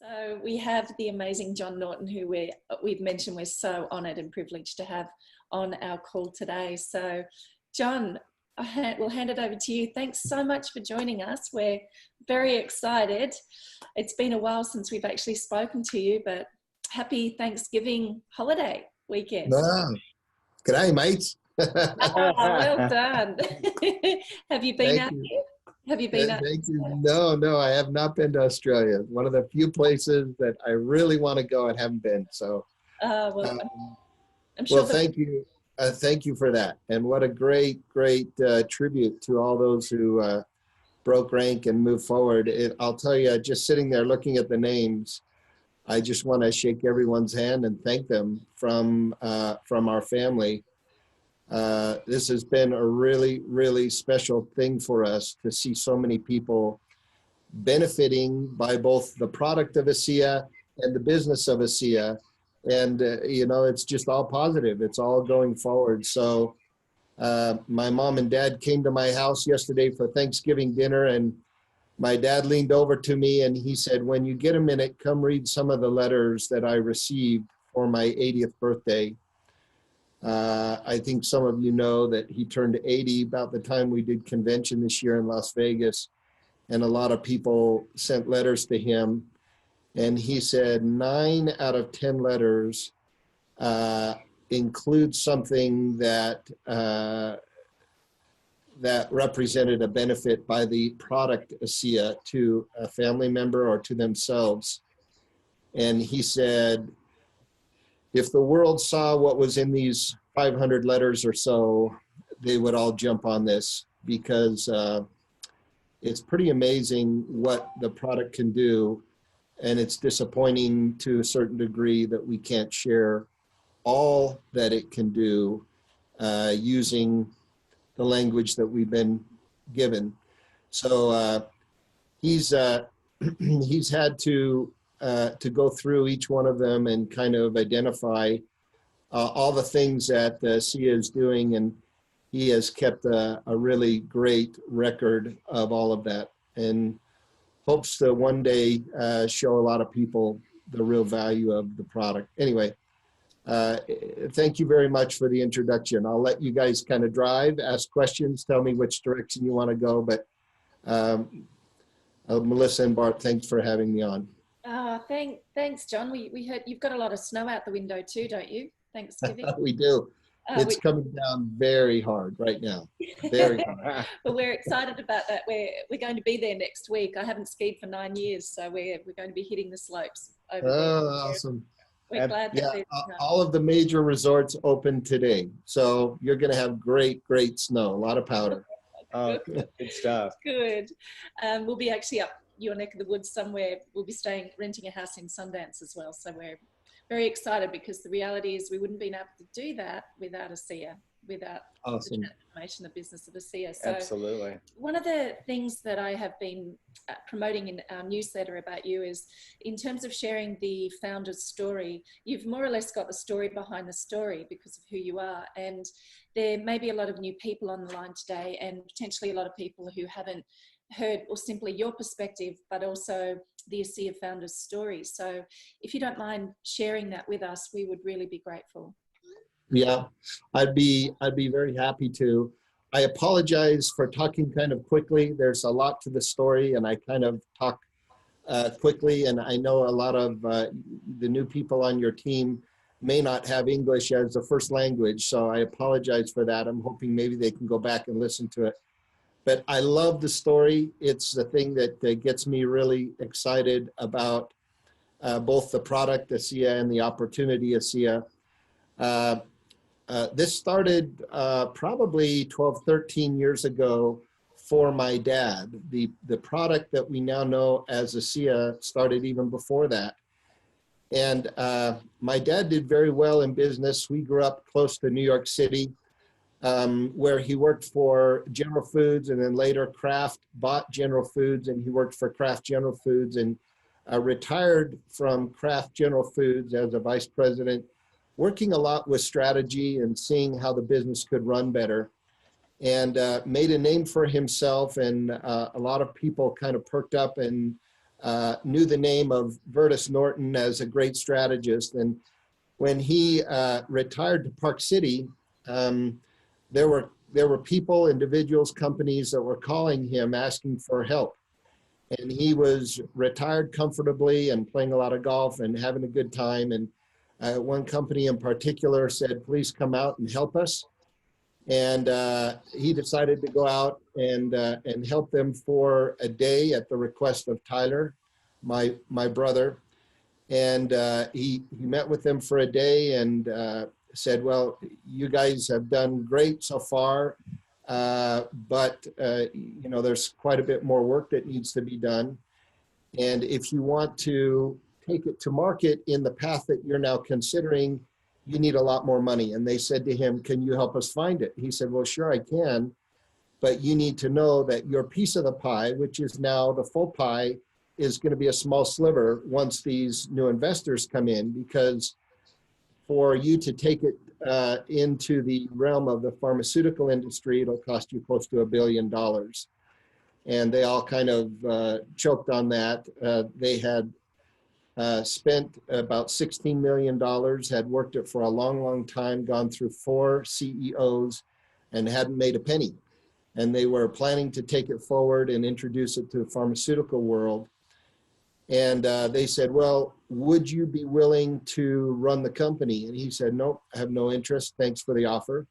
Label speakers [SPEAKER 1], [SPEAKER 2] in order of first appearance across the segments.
[SPEAKER 1] So we have the amazing Jon Norton, who we've mentioned we're so honoured and privileged to have on our call today. So Jon, we'll hand it over to you. Thanks so much for joining us. We're very excited. It's been a while since we've actually spoken to you, but happy Thanksgiving holiday weekend.
[SPEAKER 2] Good day, mates.
[SPEAKER 1] Well done. Have you been out here? Have you been out?
[SPEAKER 2] Thank you. No, I have not been to Australia. One of the few places that I really want to go and haven't been. So,
[SPEAKER 1] I'm sure.
[SPEAKER 2] Well, thank you. Thank you for that. And what a great tribute to all those who broke rank and moved forward. I'll tell you, just sitting there looking at the names, I just want to shake everyone's hand and thank them from our family. This has been a really special thing for us to see so many people benefiting by both the product of ASEA and the business of ASEA. And, it's just all positive. It's all going forward. So my mom and dad came to my house yesterday for Thanksgiving dinner, and my dad leaned over to me and he said, when you get a minute, come read some of the letters that I received for my 80th birthday. I think some of you know that he turned 80 about the time we did convention this year in Las Vegas, and a lot of people sent letters to him. And he said 9 out of 10 letters include something that represented a benefit by the product ASEA to a family member or to themselves. And he said, if the world saw what was in these 500 letters or so, they would all jump on this, because it's pretty amazing what the product can do. And it's disappointing to a certain degree that we can't share all that it can do using the language that we've been given. So he's had to go through each one of them and kind of identify all the things that ASEA is doing, and he has kept a really great record of all of that, and hopes to one day show a lot of people the real value of the product. Anyway, thank you very much for the introduction. I'll let you guys kind of drive, ask questions, tell me which direction you want to go, but Melissa and Bart, thanks for having me on.
[SPEAKER 1] Thanks, Jon. We heard you've got a lot of snow out the window too, don't you? Thanksgiving.
[SPEAKER 2] We do. It's coming down very hard right now. Very hard.
[SPEAKER 1] Well, we're excited about that. We're going to be there next week. I haven't skied for 9 years, so we're going to be hitting the slopes over there.
[SPEAKER 2] Awesome.
[SPEAKER 1] We're glad that
[SPEAKER 2] all of the major resorts open today, so you're going to have great snow, a lot of powder.
[SPEAKER 3] Good stuff.
[SPEAKER 1] Good. We'll be actually up your neck of the woods somewhere. We'll be renting a house in Sundance as well, so we're very excited, because the reality is we wouldn't have been able to do that without ASEA, without
[SPEAKER 2] awesome.
[SPEAKER 1] The transformation, the business of ASEA. So
[SPEAKER 3] absolutely.
[SPEAKER 1] One of the things that I have been promoting in our newsletter about you is, in terms of sharing the founder's story, you've more or less got the story behind the story because of who you are. And there may be a lot of new people on the line today, and potentially a lot of people who haven't heard or simply your perspective, but also the ASEA founder's story. So if you don't mind sharing that with us, we would really be grateful.
[SPEAKER 2] Yeah, I'd be very happy to. I apologize for talking kind of quickly. There's a lot to the story, and I kind of talk quickly, and I know a lot of the new people on your team may not have English as a first language, so I apologize for that. I'm hoping maybe they can go back and listen to it. But I love the story. It's the thing that gets me really excited about both the product ASEA and the opportunity ASEA. This started probably 12, 13 years ago for my dad. The product that we now know as ASEA started even before that. And my dad did very well in business. We grew up close to New York City, where he worked for General Foods, and then later Kraft bought General Foods, and he worked for Kraft General Foods, and retired from Kraft General Foods as a vice president, working a lot with strategy and seeing how the business could run better, and made a name for himself. And a lot of people kind of perked up and knew the name of Verdis Norton as a great strategist. And when he retired to Park City, there were people, individuals, companies that were calling him asking for help. And he was retired comfortably and playing a lot of golf and having a good time. And one company in particular said, please come out and help us. And he decided to go out and help them for a day at the request of Tyler, my brother. And he met with them for a day and said, well, you guys have done great so far, but you know, there's quite a bit more work that needs to be done. And if you want to take it to market in the path that you're now considering, you need a lot more money. And they said to him, can you help us find it? He said, well, sure, I can. But you need to know that your piece of the pie, which is now the full pie, is going to be a small sliver once these new investors come in, because for you to take it into the realm of the pharmaceutical industry, it'll cost you close to $1 billion. And they all kind of choked on that. They had spent about $16 million, had worked it for a long, long time, gone through 4 CEOs and hadn't made a penny. And they were planning to take it forward and introduce it to the pharmaceutical world. And they said, well, would you be willing to run the company? And he said, nope, I have no interest. Thanks for the offer.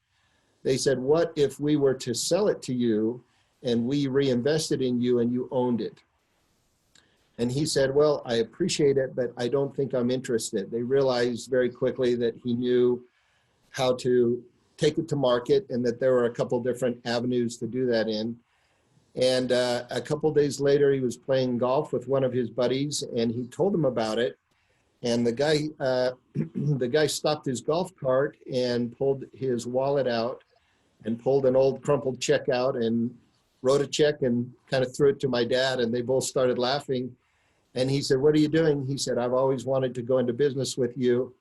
[SPEAKER 2] They said, what if we were to sell it to you and we reinvested in you and you owned it? And he said, well, I appreciate it, but I don't think I'm interested. They realized very quickly that he knew how to take it to market and that there were a couple different avenues to do that in. And a couple days later, he was playing golf with one of his buddies, and he told him about it. And the guy stopped his golf cart and pulled his wallet out and pulled an old crumpled check out and wrote a check and kind of threw it to my dad. And they both started laughing. And he said, what are you doing? He said, I've always wanted to go into business with you.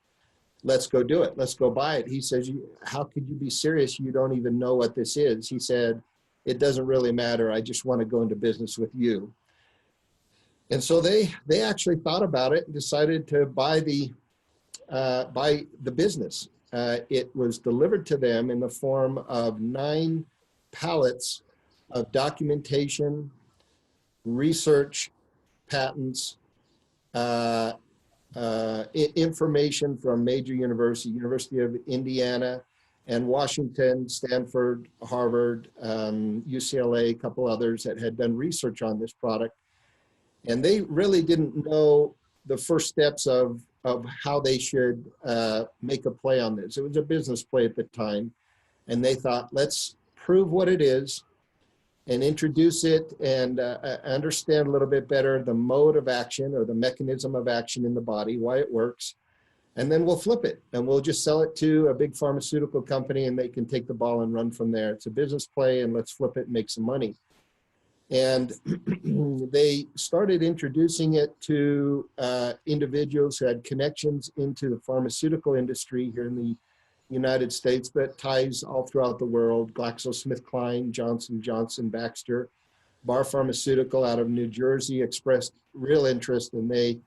[SPEAKER 2] Let's go do it. Let's go buy it. He says, how could you be serious? You don't even know what this is. He said, it doesn't really matter. I just want to go into business with you. And so they actually thought about it and decided to buy the business. It was delivered to them in the form of 9 pallets of documentation, research, patents, information from major universities, University of Indiana and Washington, Stanford, Harvard, UCLA, a couple others that had done research on this product. And they really didn't know the first steps of how they should make a play on this. It was a business play at the time. And they thought, let's prove what it is and introduce it and understand a little bit better the mode of action or the mechanism of action in the body, why it works. And then we'll flip it and we'll just sell it to a big pharmaceutical company and they can take the ball and run from there. It's a business play and let's flip it and make some money. And they started introducing it to individuals who had connections into the pharmaceutical industry here in the United States, but ties all throughout the world: GlaxoSmithKline, Johnson & Johnson, Baxter, Bar Pharmaceutical out of New Jersey expressed real interest, and they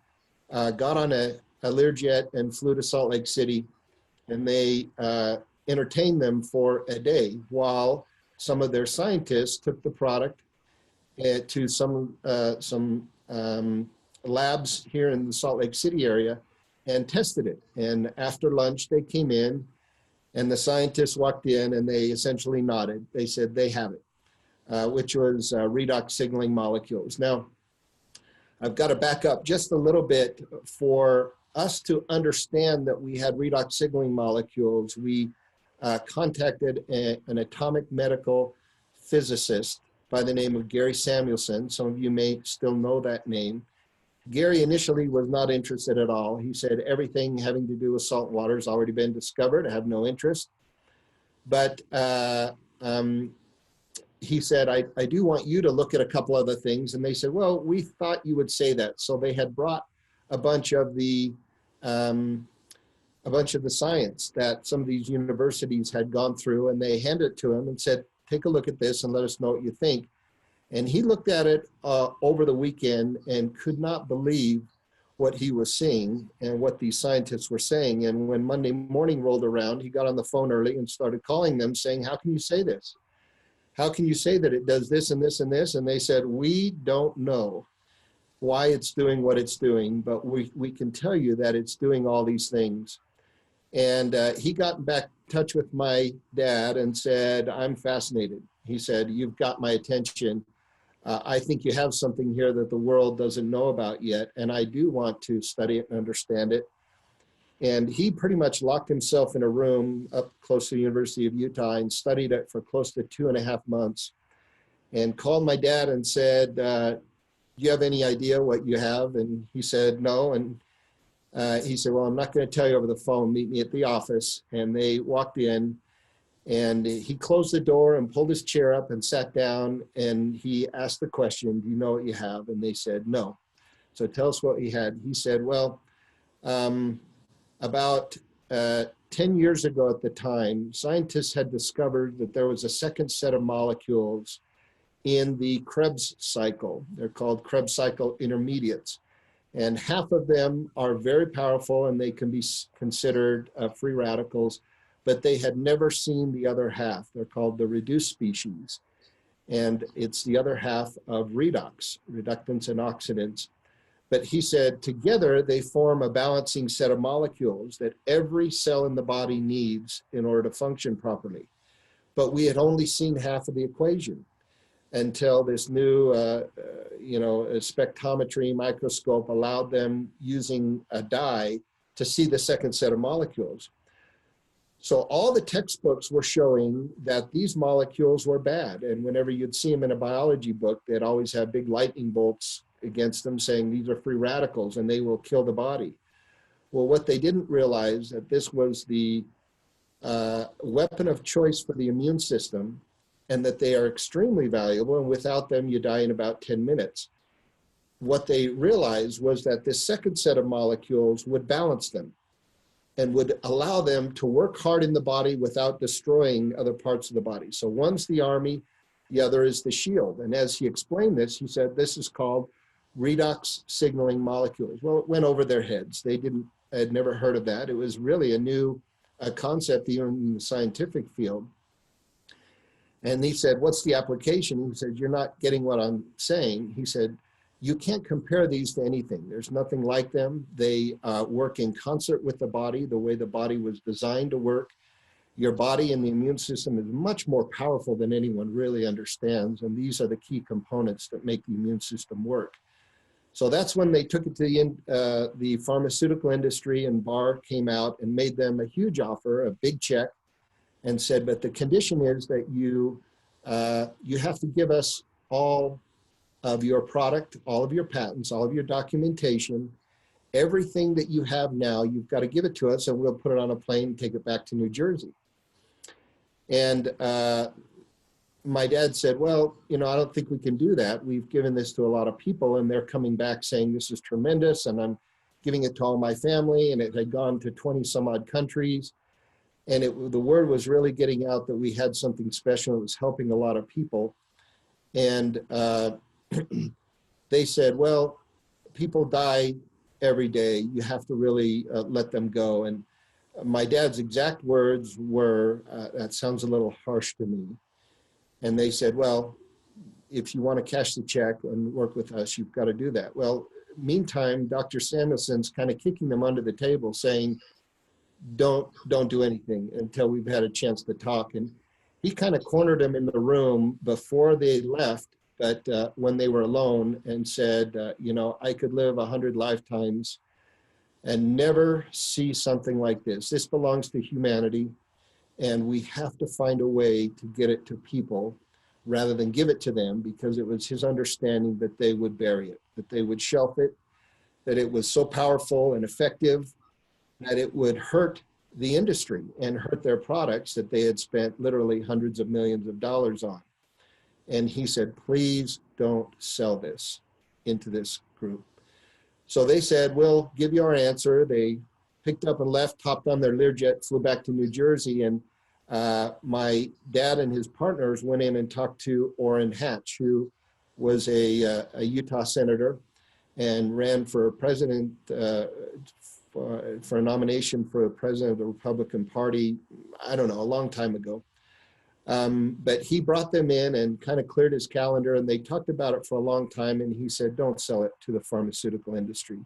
[SPEAKER 2] got on a Learjet and flew to Salt Lake City, and they entertained them for a day while some of their scientists took the product to some labs here in the Salt Lake City area and tested it. And after lunch, they came in and the scientists walked in and they essentially nodded. They said they have it, which was redox signaling molecules. Now, I've got to back up just a little bit. For us to understand that we had redox signaling molecules, we contacted an atomic medical physicist by the name of Gary Samuelson. Some of you may still know that name. Gary initially was not interested at all. He said, everything having to do with salt water has already been discovered. I have no interest. But he said, I do want you to look at a couple other things. And they said, well, we thought you would say that. So they had brought a bunch of the science that some of these universities had gone through, and they handed it to him and said, take a look at this and let us know what you think. And he looked at it over the weekend and could not believe what he was seeing and what these scientists were saying. And when Monday morning rolled around, he got on the phone early and started calling them saying, how can you say this? How can you say that it does this and this and this? And they said, we don't know why it's doing what it's doing, but we can tell you that it's doing all these things. And he got back in touch with my dad and said, I'm fascinated. He said, you've got my attention. I think you have something here that the world doesn't know about yet, and I do want to study it and understand it. And he pretty much locked himself in a room up close to the University of Utah and studied it for close to 2.5 months, and called my dad and said, do you have any idea what you have? And he said, no. And he said, well, I'm not going to tell you over the phone. Meet me at the office. And they walked in, and he closed the door and pulled his chair up and sat down. And he asked the question, do you know what you have? And they said, no. So tell us what he had. He said, well, about 10 years ago at the time, scientists had discovered that there was a second set of molecules in the Krebs cycle. They're called Krebs cycle intermediates. And half of them are very powerful and they can be considered free radicals, but they had never seen the other half. They're called the reduced species. And it's the other half of redox, reductants and oxidants. But he said together they form a balancing set of molecules that every cell in the body needs in order to function properly. But we had only seen half of the equation until this new spectrometry microscope allowed them, using a dye, to see the second set of molecules. So all the textbooks were showing that these molecules were bad. And whenever you'd see them in a biology book, they'd always have big lightning bolts against them saying these are free radicals and they will kill the body. Well, what they didn't realize that this was the weapon of choice for the immune system, and that they are extremely valuable, and without them you die in about 10 minutes. What they realized was that this second set of molecules would balance them and would allow them to work hard in the body without destroying other parts of the body. So one's the army, the other is the shield. And as he explained this, he said, this is called redox signaling molecules. Well, it went over their heads. They had never heard of that. It was really a new concept even in the scientific field. And he said, what's the application? He said, you're not getting what I'm saying. He said, you can't compare these to anything. There's nothing like them. They work in concert with the body, the way the body was designed to work. Your body and the immune system is much more powerful than anyone really understands. And these are the key components that make the immune system work. So that's when they took it to the pharmaceutical industry, and Barr came out and made them a huge offer, a big check, and said, but the condition is that you have to give us all of your product, all of your patents, all of your documentation, everything that you have now, you've got to give it to us, and we'll put it on a plane and take it back to New Jersey. And my dad said, well, I don't think we can do that. We've given this to a lot of people, and they're coming back saying this is tremendous, and I'm giving it to all my family, and it had gone to 20 some odd countries. And the word was really getting out that we had something special. It was helping a lot of people. And they said, well, people die every day. You have to really let them go. And my dad's exact words were, that sounds a little harsh to me. And they said, well, if you want to cash the check and work with us, you've got to do that. Well, meantime, Dr. Samuelson's kind of kicking them under the table saying, don't do anything until we've had a chance to talk. And he kind of cornered them in the room before they left, but when they were alone, and said, I could live 100 lifetimes and never see something like this. This belongs to humanity, and we have to find a way to get it to people rather than give it to them, because it was his understanding that they would bury it, that they would shelf it, that it was so powerful and effective that it would hurt the industry and hurt their products that they had spent literally hundreds of millions of dollars on. And he said, please don't sell this into this group. So they said, we'll give you our answer. They picked up and left, hopped on their Learjet, flew back to New Jersey. And my dad and his partners went in and talked to Orrin Hatch, who was a Utah senator and ran for president, for a nomination for president of the Republican Party, I don't know, a long time ago. But he brought them in and kind of cleared his calendar, and they talked about it for a long time. And he said, don't sell it to the pharmaceutical industry,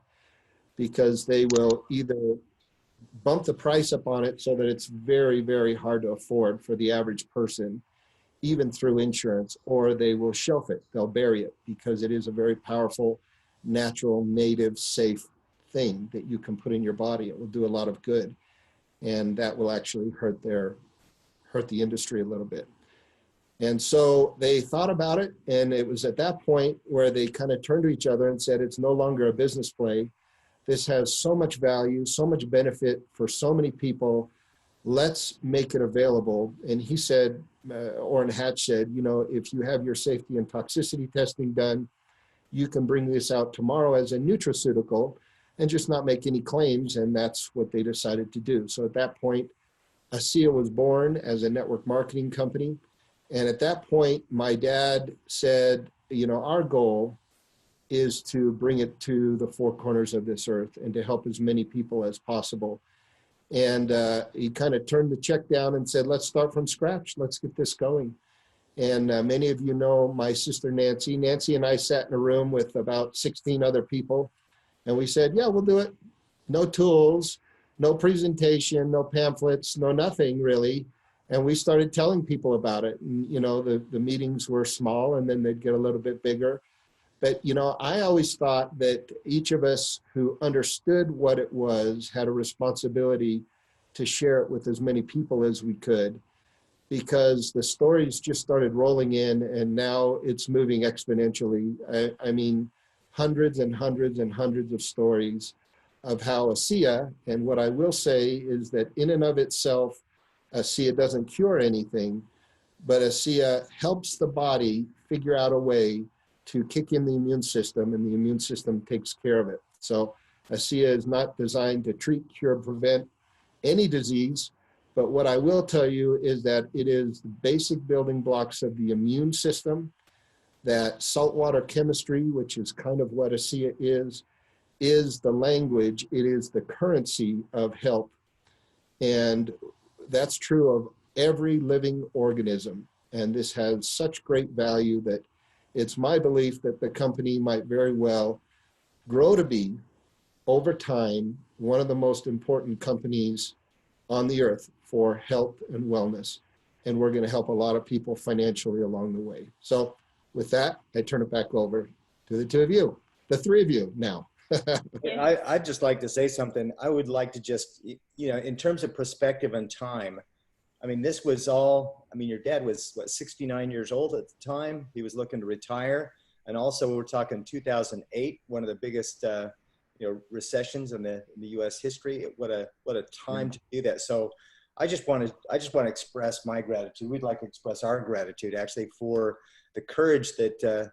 [SPEAKER 2] because they will either bump the price up on it so that it's very, very hard to afford for the average person, even through insurance, or they will shelf it. They'll bury it, because it is a very powerful, natural, native, safe thing that you can put in your body. It will do a lot of good, and that will actually hurt the industry a little bit. And so they thought about it, and it was at that point where they kind of turned to each other and said, it's no longer a business play. This has so much value, so much benefit for so many people. Let's make it available. And he said, Orrin Hatch said, you know, if you have your safety and toxicity testing done, you can bring this out tomorrow as a nutraceutical and just not make any claims. And that's what they decided to do. So at that point, ASEA was born as a network marketing company. And at that point, my dad said, you know, our goal is to bring it to the four corners of this earth and to help as many people as possible. And he kind of turned the check down and said, let's start from scratch. Let's get this going. And many of you know my sister, Nancy. Nancy and I sat in a room with about 16 other people. And we said, yeah, we'll do it. No tools, no presentation, no pamphlets, no nothing really. And we started telling people about it. And, you know, the meetings were small, and then they'd get a little bit bigger. But, you know, I always thought that each of us who understood what it was had a responsibility to share it with as many people as we could, because the stories just started rolling in, and now it's moving exponentially. I mean, hundreds and hundreds and hundreds of stories of how ASEA, and what I will say is that in and of itself, ASEA doesn't cure anything, but ASEA helps the body figure out a way to kick in the immune system, and the immune system takes care of it. So ASEA is not designed to treat, cure, prevent any disease, but what I will tell you is that it is the basic building blocks of the immune system, that saltwater chemistry, which is kind of what ASEA is the language, it is the currency of health. And that's true of every living organism. And this has such great value that it's my belief that the company might very well grow to be, over time, one of the most important companies on the earth for health and wellness. And we're going to help a lot of people financially along the way. So with that, I turn it back over to the two of you, the three of you now.
[SPEAKER 3] I'd just like to say something. I would like to just, you know, in terms of perspective and time, I mean, this was all, I mean, your dad was, what, 69 years old at the time. He was looking to retire. And also we're talking 2008, one of the biggest, you know, recessions in the U.S. history. What a time to do that. So I just want to express my gratitude. We'd like to express our gratitude actually for the courage that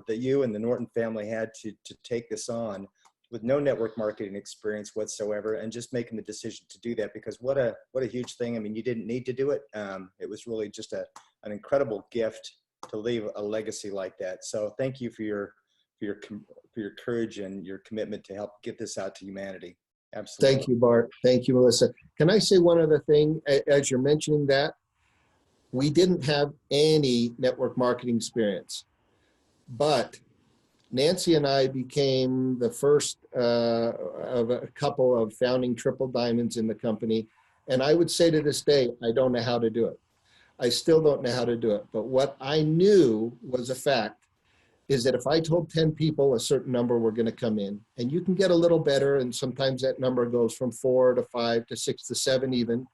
[SPEAKER 3] you and the Norton family had to take this on with no network marketing experience whatsoever, and just making the decision to do that, because what a huge thing. I mean, you didn't need to do it. It was really just an incredible gift to leave a legacy like that. So thank you for your courage and your commitment to help get this out to humanity. Absolutely.
[SPEAKER 2] Thank you, Bart. Thank you, Melissa. Can I say one other thing? As you're mentioning that, we didn't have any network marketing experience, but Nancy and I became the first of a couple of founding triple diamonds in the company. And I would say to this day, I don't know how to do it. I still don't know how to do it. But what I knew was a fact is that if I told 10 people a certain number were going to come in, and you can get a little better, and sometimes that number goes from 4 to 5 to 6 to 7 even,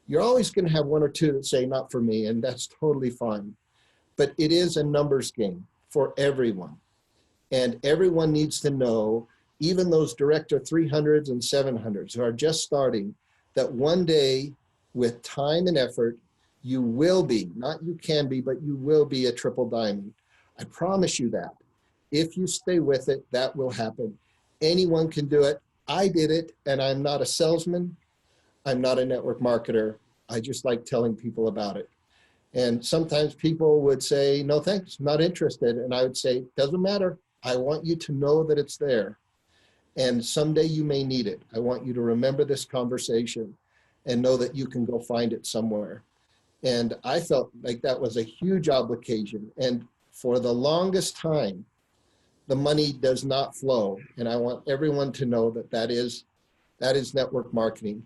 [SPEAKER 2] you're always going to have one or two that say, not for me, and that's totally fine. But it is a numbers game for everyone. And everyone needs to know, even those director 300s and 700s who are just starting, that one day with time and effort, you will be, not you can be, but you will be a triple diamond. I promise you that. If you stay with it, that will happen. Anyone can do it. I did it, and I'm not a salesman. I'm not a network marketer. I just like telling people about it. And sometimes people would say, no, thanks, not interested. And I would say, doesn't matter. I want you to know that it's there. And someday you may need it. I want you to remember this conversation and know that you can go find it somewhere. And I felt like that was a huge obligation. And for the longest time, the money does not flow. And I want everyone to know that that is network marketing.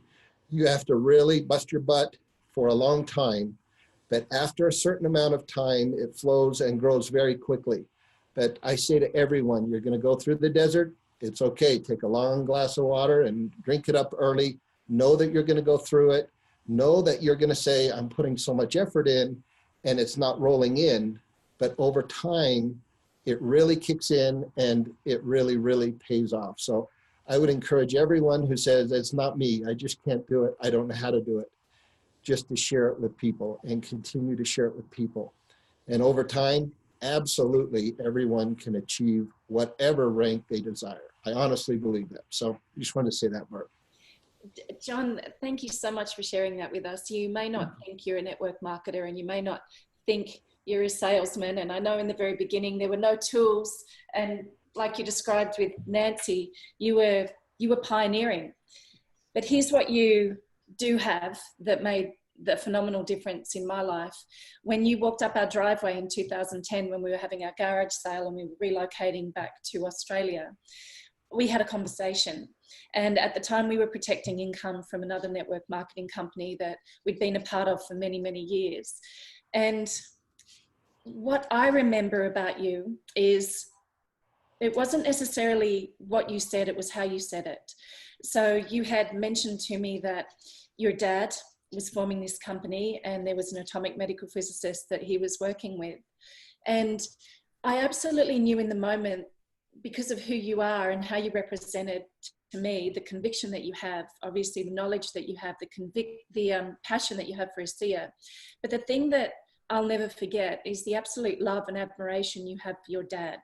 [SPEAKER 2] You have to really bust your butt for a long time, but after a certain amount of time, it flows and grows very quickly. But I say to everyone, you're going to go through the desert. It's okay. Take a long glass of water and drink it up early. Know that you're going to go through it. Know that you're going to say, I'm putting so much effort in and it's not rolling in. But over time, it really kicks in and it really, really pays off. So I would encourage everyone who says, it's not me, I just can't do it, I don't know how to do it, just to share it with people and continue to share it with people. And over time, absolutely everyone can achieve whatever rank they desire. I honestly believe that. So I just wanted to say that, Mark.
[SPEAKER 1] Jon, thank you so much for sharing that with us. You may not think you're a network marketer and you may not think you're a salesman. And I know in the very beginning, there were no tools. And like you described with Nancy, you were pioneering. But here's what you do have that made the phenomenal difference in my life. When you walked up our driveway in 2010, when we were having our garage sale and we were relocating back to Australia, we had a conversation. And at the time we were protecting income from another network marketing company that we'd been a part of for many, many years. And what I remember about you is it wasn't necessarily what you said, it was how you said it. So you had mentioned to me that your dad was forming this company and there was an atomic medical physicist that he was working with. And I absolutely knew in the moment, because of who you are and how you represented to me, the conviction that you have, obviously the knowledge that you have, the passion that you have for ASEA. But the thing that I'll never forget is the absolute love and admiration you have for your dad.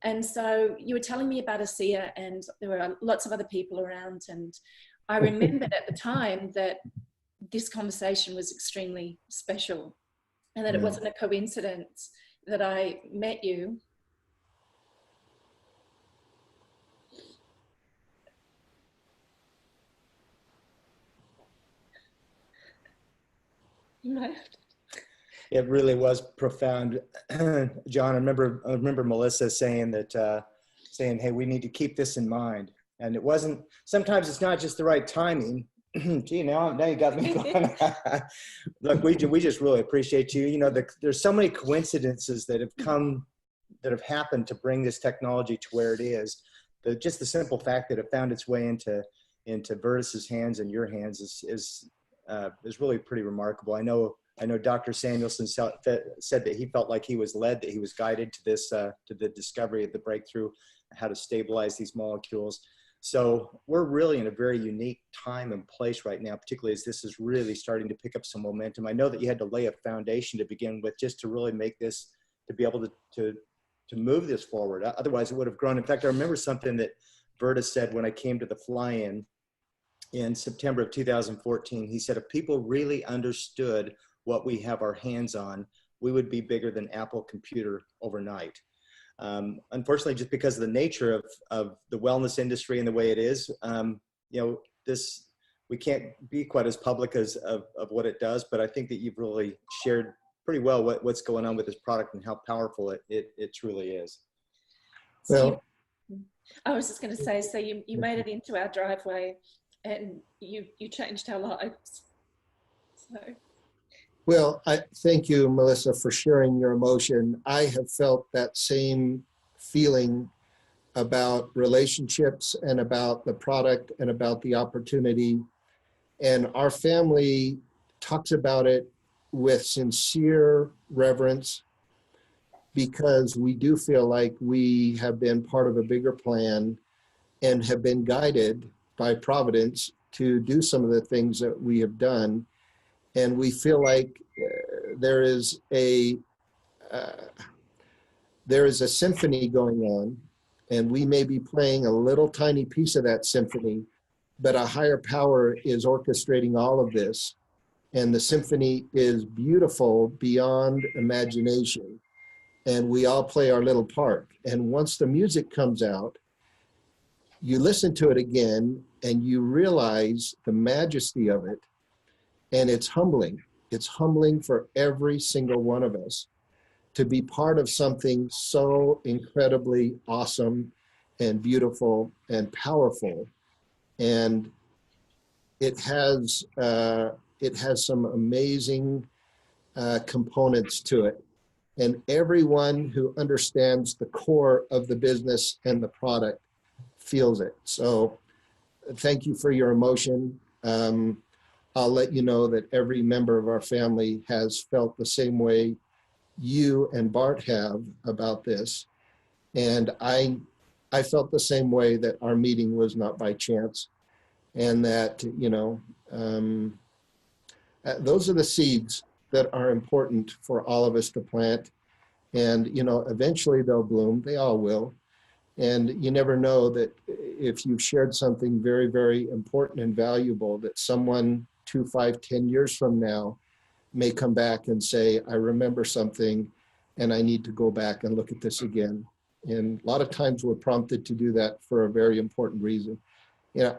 [SPEAKER 1] And so you were telling me about ASEA and there were lots of other people around. And I remembered at the time that this conversation was extremely special and that it wasn't a coincidence that I met you.
[SPEAKER 3] It really was profound, Jon. I remember Melissa saying that, hey, we need to keep this in mind. And it wasn't. Sometimes it's not just the right timing. Gee, now you got me going. Look, we just really appreciate you. You know, there's so many coincidences that have happened to bring this technology to where it is. Just the simple fact that it found its way into Verdis's hands and your hands is really pretty remarkable. I know Dr. Samuelson said that he felt like he was led, that he was guided to this, to the discovery of the breakthrough, how to stabilize these molecules. So we're really in a very unique time and place right now, particularly as this is really starting to pick up some momentum. I know that you had to lay a foundation to begin with just to really make this, to be able to move this forward. Otherwise it would have grown. In fact, I remember something that Verdis said when I came to the fly-in in September of 2014. He said, if people really understood what we have our hands on, we would be bigger than Apple Computer overnight. Unfortunately, just because of the nature of the wellness industry and the way it is, we can't be quite as public of what it does, but I think that you've really shared pretty well what's going on with this product and how powerful it truly is.
[SPEAKER 1] So I was just going to say, so you made it into our driveway and you changed our lives. So.
[SPEAKER 2] Well, I thank you, Melissa, for sharing your emotion. I have felt that same feeling about relationships and about the product and about the opportunity. And our family talks about it with sincere reverence because we do feel like we have been part of a bigger plan and have been guided by Providence to do some of the things that we have done. And we feel like there is a symphony going on, and we may be playing a little tiny piece of that symphony, but a higher power is orchestrating all of this. and the symphony is beautiful beyond imagination. And we all play our little part. And once the music comes out, you listen to it again and you realize the majesty of it. And it's humbling. It's humbling for every single one of us to be part of something so incredibly awesome and beautiful and powerful. And it has some amazing components to it. And everyone who understands the core of the business and the product feels it. So thank you for your emotion. I'll let you know that every member of our family has felt the same way you and Bart have about this. And I felt the same way, that our meeting was not by chance. And that, those are the seeds that are important for all of us to plant. And, eventually they'll bloom. They all will. And you never know that if you've shared something very, very important and valuable, that someone 2, 5, 10 years from now may come back and say, I remember something and I need to go back and look at this again. And a lot of times we're prompted to do that for a very important reason.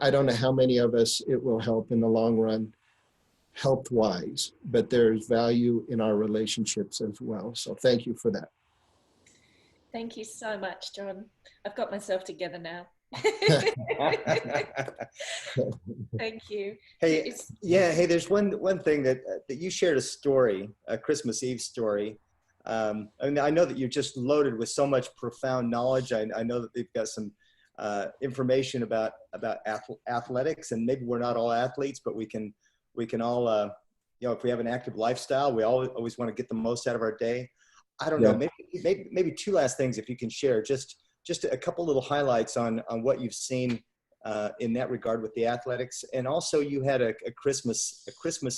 [SPEAKER 2] I don't know how many of us it will help in the long run, health-wise, but there's value in our relationships as well. So thank you for that.
[SPEAKER 1] Thank you so much, Jon. I've got myself together now. Thank you.
[SPEAKER 3] Hey, there's one thing that you shared, a story, a Christmas Eve story. I know that you're just loaded with so much profound knowledge. I know that they've got some information about athletics, and maybe we're not all athletes, but we can all, if we have an active lifestyle, we always want to get the most out of our day. I don't know, maybe 2 last things if you can share, just a couple little highlights on what you've seen in that regard with the athletics. And also you had a Christmas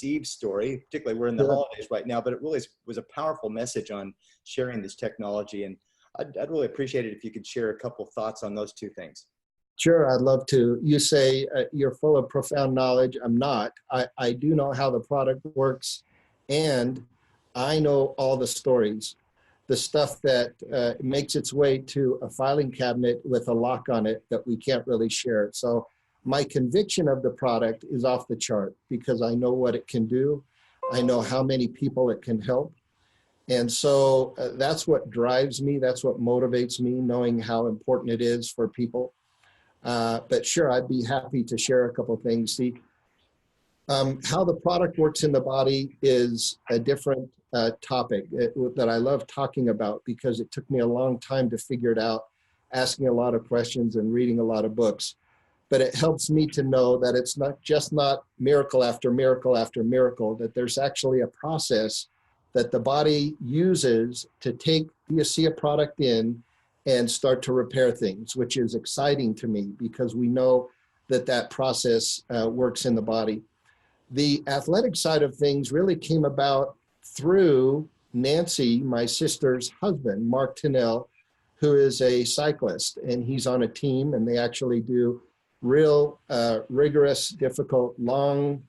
[SPEAKER 3] Eve story, particularly we're in the holidays right now, but it really was a powerful message on sharing this technology. And I'd really appreciate it if you could share a couple thoughts on those 2 things.
[SPEAKER 2] Sure, I'd love to. You say you're full of profound knowledge. I'm not. I do know how the product works, and I know all the stories, the stuff that makes its way to a filing cabinet with a lock on it that we can't really share. So my conviction of the product is off the chart because I know what it can do. I know how many people it can help. And so that's what drives me. That's what motivates me, knowing how important it is for people. But sure, I'd be happy to share a couple of things. See, how the product works in the body is a different topic that I love talking about because it took me a long time to figure it out, asking a lot of questions and reading a lot of books. But it helps me to know that it's not miracle after miracle after miracle, that there's actually a process that the body uses to take the ASEA product in and start to repair things, which is exciting to me because we know that process works in the body. The athletic side of things really came about through Nancy, my sister's husband, Mark Tinnell, who is a cyclist, and he's on a team, and they actually do real rigorous, difficult, long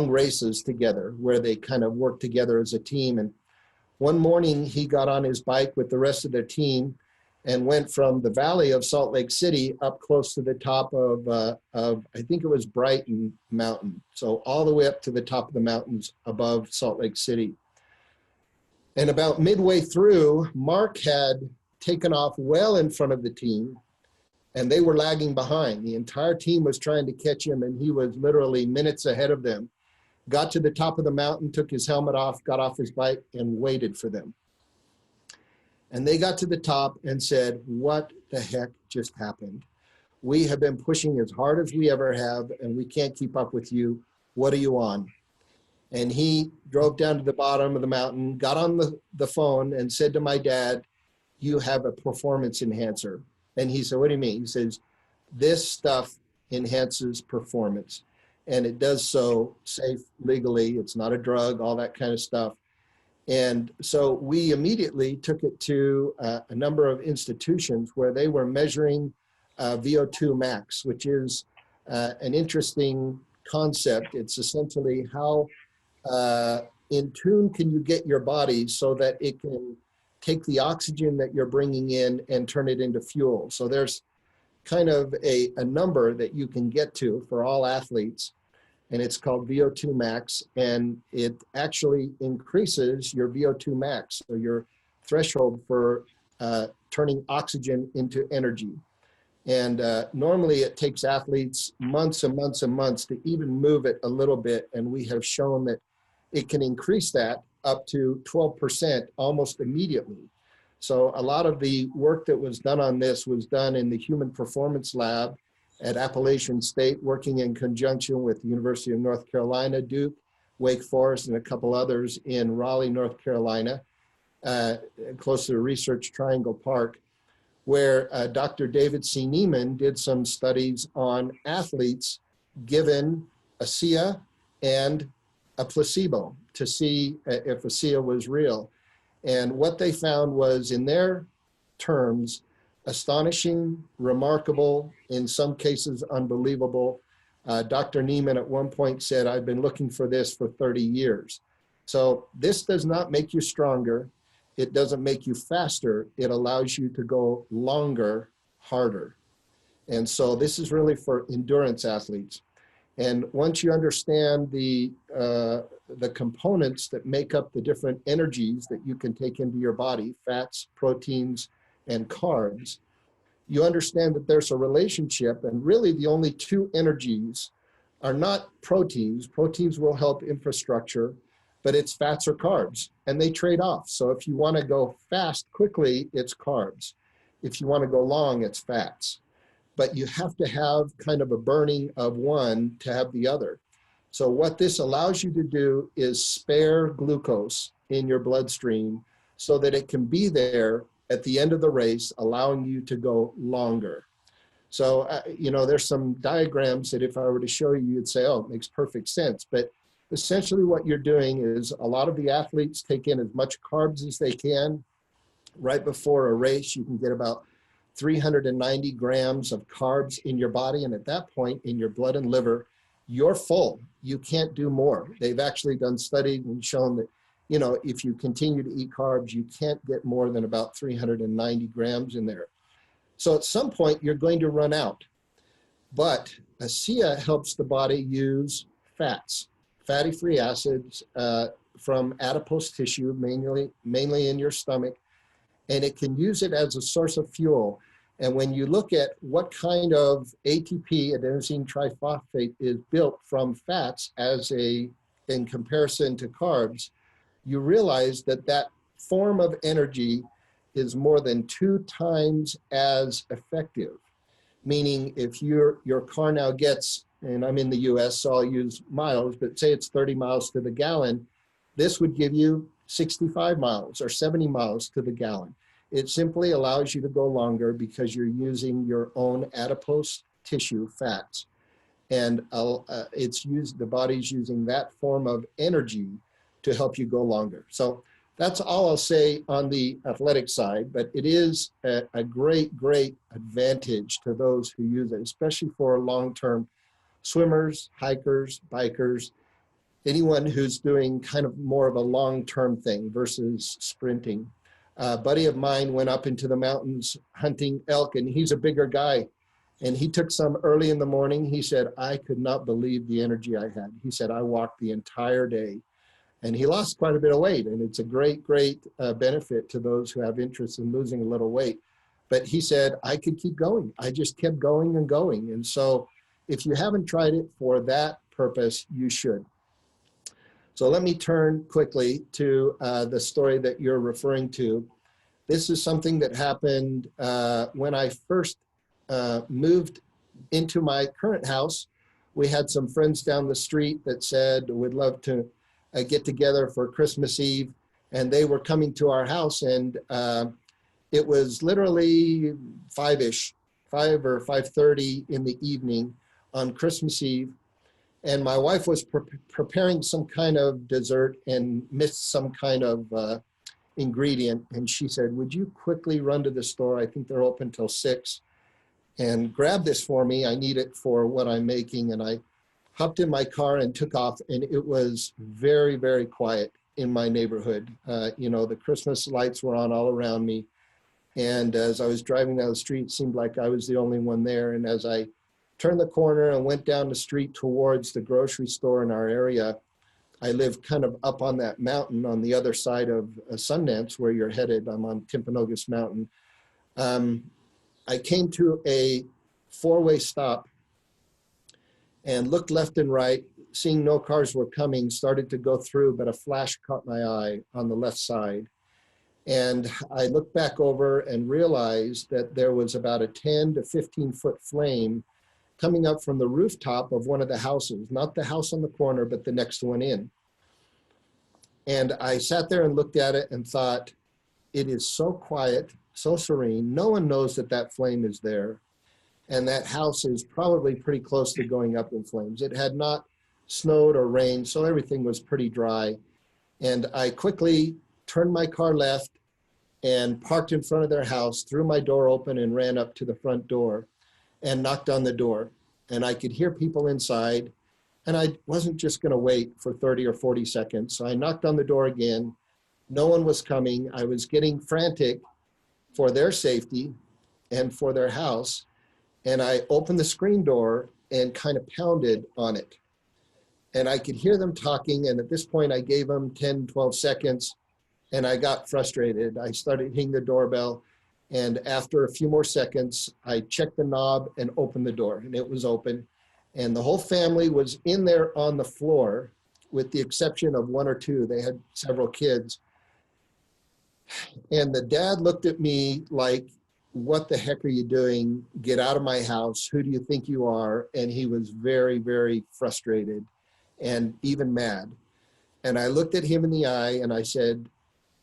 [SPEAKER 2] races together where they kind of work together as a team. And one morning he got on his bike with the rest of their team and went from the valley of Salt Lake City up close to the top of I think it was Brighton Mountain. So all the way up to the top of the mountains above Salt Lake City. And about midway through, Mark had taken off well in front of the team and they were lagging behind. The entire team was trying to catch him and he was literally minutes ahead of them. Got to the top of the mountain, took his helmet off, got off his bike and waited for them. And they got to the top and said, what the heck just happened? We have been pushing as hard as we ever have, and we can't keep up with you. What are you on? And he drove down to the bottom of the mountain, got on the phone and said to my dad, you have a performance enhancer. And he said, what do you mean? He says, this stuff enhances performance. And it does so safe, legally. It's not a drug, all that kind of stuff. And so we immediately took it to a number of institutions where they were measuring VO2 max, which is an interesting concept. It's essentially how in tune can you get your body so that it can take the oxygen that you're bringing in and turn it into fuel. So there's kind of a number that you can get to for all athletes, and it's called VO2 max, and it actually increases your VO2 max, or your threshold for turning oxygen into energy. And normally it takes athletes months and months and months to even move it a little bit, and we have shown that it can increase that up to 12% almost immediately. So a lot of the work that was done on this was done in the Human Performance Lab at Appalachian State, working in conjunction with the University of North Carolina, Duke, Wake Forest, and a couple others in Raleigh, North Carolina, close to Research Triangle Park, where Dr. David C. Neiman did some studies on athletes given ASEA and a placebo to see if ASEA was real. And what they found was, in their terms, astonishing, remarkable, in some cases unbelievable. Dr. Neiman at one point said, "I've been looking for this for 30 years. So this does not make you stronger. It doesn't make you faster. It allows you to go longer, harder. And so this is really for endurance athletes. And once you understand the components that make up the different energies that you can take into your body, fats, proteins, and carbs, you understand that there's a relationship, and really the only two energies are not proteins. Proteins will help infrastructure, but it's fats or carbs, and they trade off. So if you want to go fast quickly, it's carbs. If you want to go long, it's fats. But you have to have kind of a burning of one to have the other. So what this allows you to do is spare glucose in your bloodstream so that it can be there at the end of the race, allowing you to go longer. So, you know, there's some diagrams that if I were to show you, you'd say, oh, it makes perfect sense. But essentially what you're doing is, a lot of the athletes take in as much carbs as they can. Right before a race, you can get about 390 grams of carbs in your body. And at that point in your blood and liver, you're full. You can't do more. They've actually done studies and shown that, you know, if you continue to eat carbs, you can't get more than about 390 grams in there. So at some point, you're going to run out. But ASEA helps the body use fats, fatty free acids from adipose tissue, mainly in your stomach, and it can use it as a source of fuel. And when you look at what kind of ATP, adenosine triphosphate, is built from fats in comparison to carbs, you realize that that form of energy is more than 2 times as effective. Meaning if your car now gets, and I'm in the US, so I'll use miles, but say it's 30 miles to the gallon, this would give you 65 miles or 70 miles to the gallon. It simply allows you to go longer because you're using your own adipose tissue fats. And the body's using that form of energy to help you go longer. So that's all I'll say on the athletic side, but it is a great, great advantage to those who use it, especially for long-term swimmers, hikers, bikers, anyone who's doing kind of more of a long-term thing versus sprinting. A buddy of mine went up into the mountains hunting elk, and he's a bigger guy. And he took some early in the morning. He said, I could not believe the energy I had. He said, I walked the entire day. And he lost quite a bit of weight. And it's a great, great benefit to those who have interest in losing a little weight. But he said, I could keep going. I just kept going and going. And so if you haven't tried it for that purpose, you should. So let me turn quickly to the story that you're referring to. This is something that happened when I first moved into my current house. We had some friends down the street that said, we'd love to get together for Christmas Eve. And they were coming to our house, and it was literally 5 or 5:30 in the evening on Christmas Eve. And my wife was preparing some kind of dessert and missed some kind of ingredient. And she said, would you quickly run to the store? I think they're open till 6. And grab this for me. I need it for what I'm making. And I hopped in my car and took off, and it was very, very quiet in my neighborhood. You know, the Christmas lights were on all around me. And as I was driving down the street, it seemed like I was the only one there. And as I turned the corner and went down the street towards the grocery store in our area, I live kind of up on that mountain on the other side of Sundance, where you're headed. I'm on Timpanogos Mountain. I came to a four-way stop and looked left and right, seeing no cars were coming, started to go through, but a flash caught my eye on the left side. And I looked back over and realized that there was about a 10 to 15 foot flame coming up from the rooftop of one of the houses, not the house on the corner, but the next one in. And I sat there and looked at it and thought, it is so quiet, so serene. No one knows that that flame is there. And that house is probably pretty close to going up in flames. It had not snowed or rained, so everything was pretty dry. And I quickly turned my car left and parked in front of their house, threw my door open and ran up to the front door and knocked on the door. And I could hear people inside, and I wasn't just gonna wait for 30 or 40 seconds. So I knocked on the door again. No one was coming. I was getting frantic for their safety and for their house. And I opened the screen door and kind of pounded on it. And I could hear them talking. And at this point, I gave them 10, 12 seconds. And I got frustrated. I started hitting the doorbell. And after a few more seconds, I checked the knob and opened the door. And it was open. And the whole family was in there on the floor, with the exception of one or two. They had several kids. And the dad looked at me like, what the heck are you doing? Get out of my house. Who do you think you are? And he was very, very frustrated and even mad. And I looked at him in the eye and I said,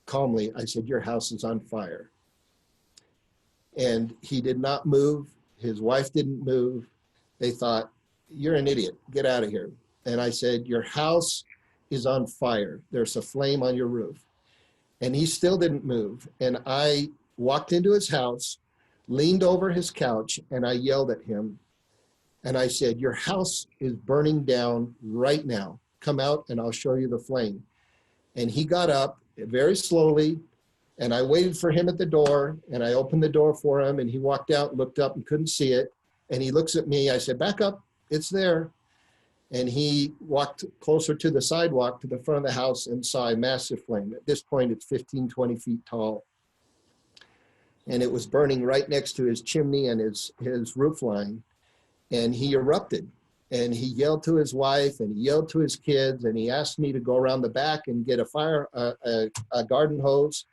[SPEAKER 2] calmly, I said, your house is on fire. And he did not move. His wife didn't move. They thought, you're an idiot. Get out of here. And I said, your house is on fire. There's a flame on your roof. And he still didn't move. And I walked into his house, leaned over his couch, and I yelled at him. And I said, your house is burning down right now. Come out and I'll show you the flame. And he got up very slowly, and I waited for him at the door, and I opened the door for him, and he walked out, looked up and couldn't see it. And he looks at me. I said, back up, it's there. And he walked closer to the sidewalk to the front of the house and saw a massive flame. At this point, it's 15, 20 feet tall. And it was burning right next to his chimney and his roof line. And he erupted. And he yelled to his wife and he yelled to his kids. And he asked me to go around the back and get a garden hose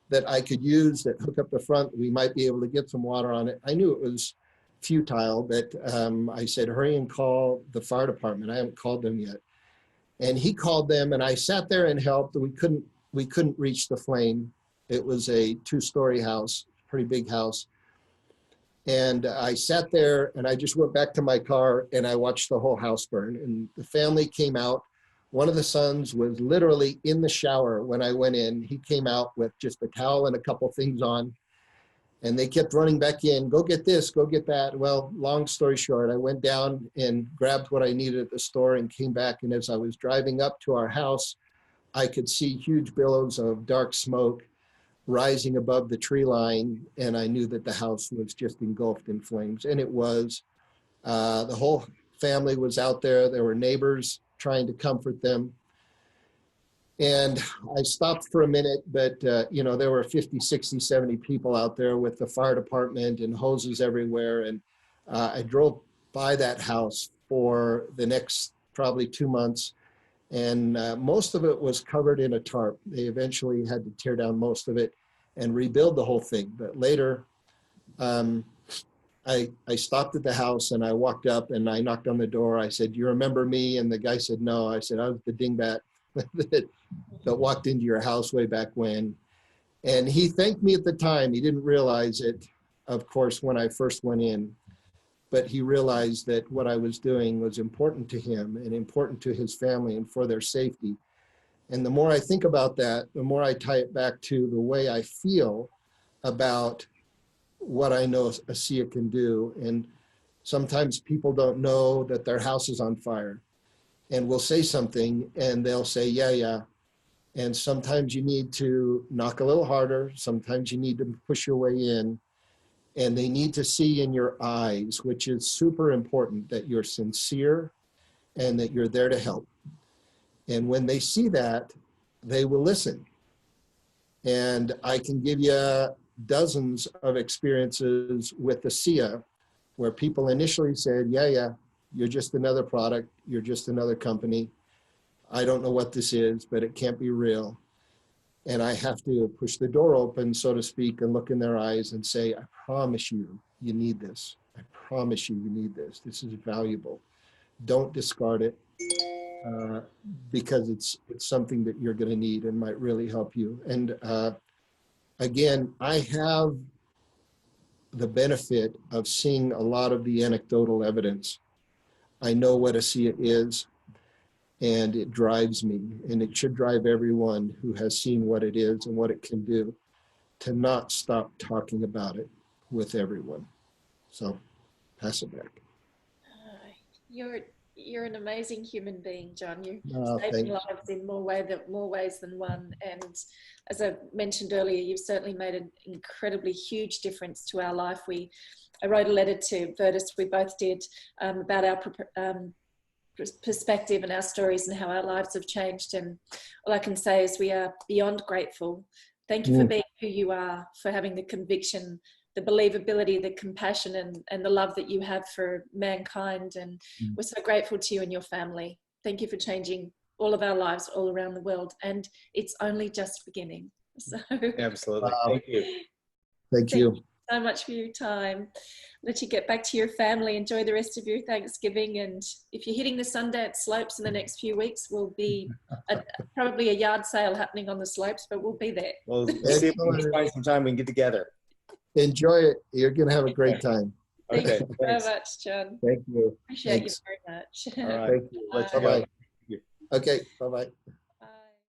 [SPEAKER 2] that I could use that hook up the front. We might be able to get some water on it. I knew it was futile, but I said, hurry and call the fire department. I haven't called them yet. And he called them, and I sat there and helped. We couldn't reach the flame. It was a 2-story house, pretty big house. And I sat there and I just went back to my car and I watched the whole house burn. And the family came out. One of the sons was literally in the shower when I went in. He came out with just a towel and a couple things on. And they kept running back in, go get this, go get that. Well, long story short, I went down and grabbed what I needed at the store and came back. And as I was driving up to our house, I could see huge billows of dark smoke rising above the tree line. And I knew that the house was just engulfed in flames. And it was, the whole family was out there. There were neighbors trying to comfort them. And I stopped for a minute, but you know, there were 50, 60, 70 people out there with the fire department and hoses everywhere. And I drove by that house for the next probably 2 months. And most of it was covered in a tarp. They eventually had to tear down most of it and rebuild the whole thing. But later, I stopped at the house and I walked up and I knocked on the door. I said, you remember me? And the guy said, no. I said, I was the dingbat that walked into your house way back when. And he thanked me at the time. He didn't realize it, of course, when I first went in, but he realized that what I was doing was important to him and important to his family and for their safety. And the more I think about that, the more I tie it back to the way I feel about what I know ASEA can do. And Sometimes people don't know that their house is on fire, and we'll say something and they'll say, yeah, yeah. And sometimes you need to knock a little harder. Sometimes you need to push your way in, and they need to see in your eyes, which is super important, that you're sincere and that you're there to help. And when they see that, they will listen. And I can give you dozens of experiences with ASEA where people initially said, yeah, yeah, you're just another product. You're just another company. I don't know what this is, but it can't be real. And I have to push the door open, so to speak, and look in their eyes and say, I promise you, you need this. I promise you, you need this. This is valuable. Don't discard it, because it's something that you're going to need and might really help you. And again, I have the benefit of seeing a lot of the anecdotal evidence. I know what ASEA is, and it drives me, and it should drive everyone who has seen what it is and what it can do, to not stop talking about it with everyone. So pass it back.
[SPEAKER 1] You're an amazing human being, Jon. You're
[SPEAKER 2] Oh,
[SPEAKER 1] saving lives in more ways than one. And as I mentioned earlier, you've certainly made an incredibly huge difference to our life. I wrote a letter to Verdis, we both did, about our perspective and our stories and how our lives have changed. And all I can say is we are beyond grateful. Thank you for being who you are, for having the conviction, the believability, the compassion, and the love that you have for mankind. And we're so grateful to you and your family. Thank you for changing all of our lives all around the world. And it's only just beginning. So
[SPEAKER 3] Absolutely. Thank you.
[SPEAKER 2] Thank you
[SPEAKER 1] so much for your time. Let you get back to your family. Enjoy the rest of your Thanksgiving. And if you're hitting the Sundance slopes in the next few weeks, we'll be probably a yard sale happening on the slopes, but we'll be there.
[SPEAKER 3] Well, see if we can find some time we can get together.
[SPEAKER 2] Enjoy it. You're going to have a great time.
[SPEAKER 1] Thank you so much, Jon.
[SPEAKER 2] Thank you.
[SPEAKER 1] Appreciate you very much.
[SPEAKER 3] All right.
[SPEAKER 2] Thank you. Bye-bye. Okay, bye-bye.